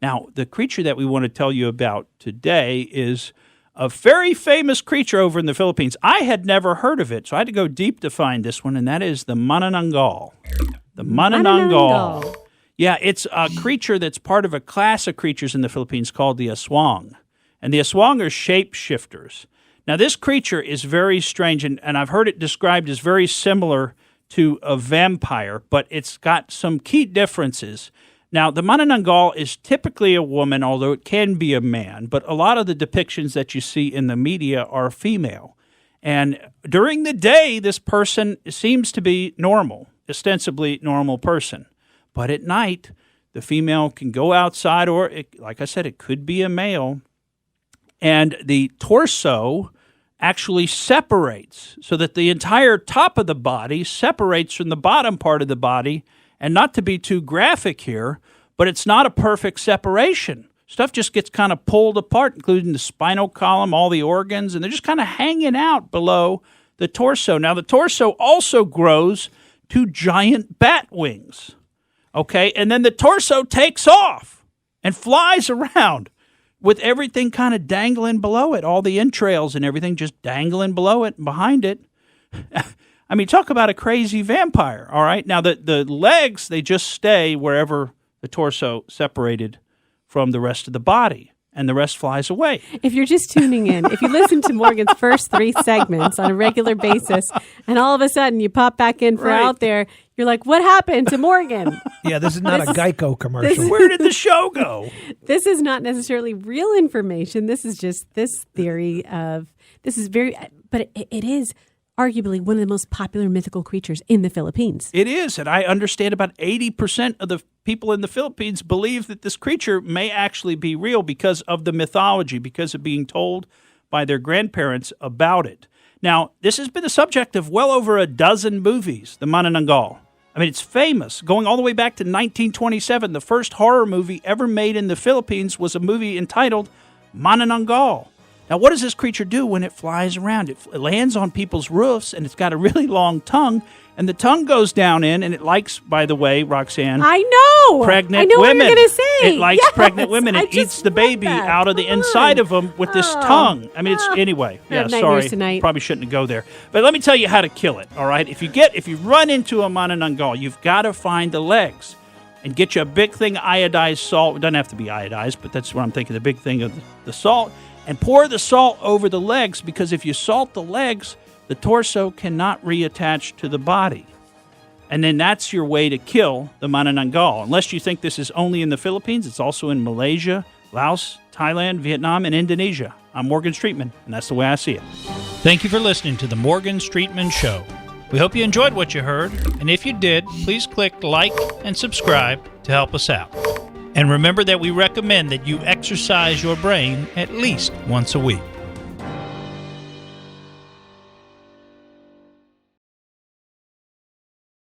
Now, the creature that we want to tell you about today is a very famous creature over in the Philippines. I had never heard of it, so I had to go deep to find this one, and that is the Manananggal. The Manananggal. Yeah, it's a creature that's part of a class of creatures in the Philippines called the aswang. And the aswang are shapeshifters. Now, this creature is very strange, and I've heard it described as very similar to a vampire, but it's got some key differences. Now, the Manananggal is typically a woman, although it can be a man, but a lot of the depictions that you see in the media are female. And during the day, this person seems to be normal, ostensibly normal person. But at night, the female can go outside, or, like I said, it could be a male, and the torso actually separates so that the entire top of the body separates from the bottom part of the body. And not to be too graphic here, but it's not a perfect separation. Stuff just gets kind of pulled apart, including the spinal column, all the organs, and they're just kind of hanging out below the torso. Now, the torso also grows to giant bat wings. Okay, and then the torso takes off and flies around with everything kind of dangling below it, all the entrails and everything just dangling below it and behind it. I mean, talk about a crazy vampire, all right? Now, the legs, they just stay wherever the torso separated from the rest of the body, and the rest flies away. If you're just tuning in, if you listen to Morgan's first 3 segments on a regular basis, and all of a sudden you pop back in for Out There, you're like, what happened to Morgan? Yeah, this is not a Geico commercial. Where did the show go? This is not necessarily real information. This is just this theory of, this is very, but it is arguably one of the most popular mythical creatures in the Philippines. It is, and I understand about 80% of the people in the Philippines believe that this creature may actually be real because of the mythology, because of being told by their grandparents about it. Now, this has been the subject of well over a dozen movies, the Manananggal. I mean, it's famous. Going all the way back to 1927, the first horror movie ever made in the Philippines was a movie entitled Manananggal. Now, what does this creature do when it flies around? It lands on people's roofs, and it's got a really long tongue, and the tongue goes down in, and it likes, by the way, Roxanne. I know! Pregnant I know women. what you're going to say. It likes pregnant women. It eats the baby out of the inside of them with this tongue. I mean, it's anyway. Yeah, sorry. Probably shouldn't go there. But let me tell you how to kill it, all right? If you run into a Manananggal, you've got to find the legs and get you a big thing of iodized salt. It doesn't have to be iodized, but that's what I'm thinking, the big thing of the salt. And pour the salt over the legs, because if you salt the legs, the torso cannot reattach to the body. And then that's your way to kill the Manananggal. Unless you think this is only in the Philippines, it's also in Malaysia, Laos, Thailand, Vietnam, and Indonesia. I'm Morgan Streetman, and that's the way I see it. Thank you for listening to the Morgan Streetman Show. We hope you enjoyed what you heard, and if you did, please click like and subscribe to help us out. And remember that we recommend that you exercise your brain at least once a week.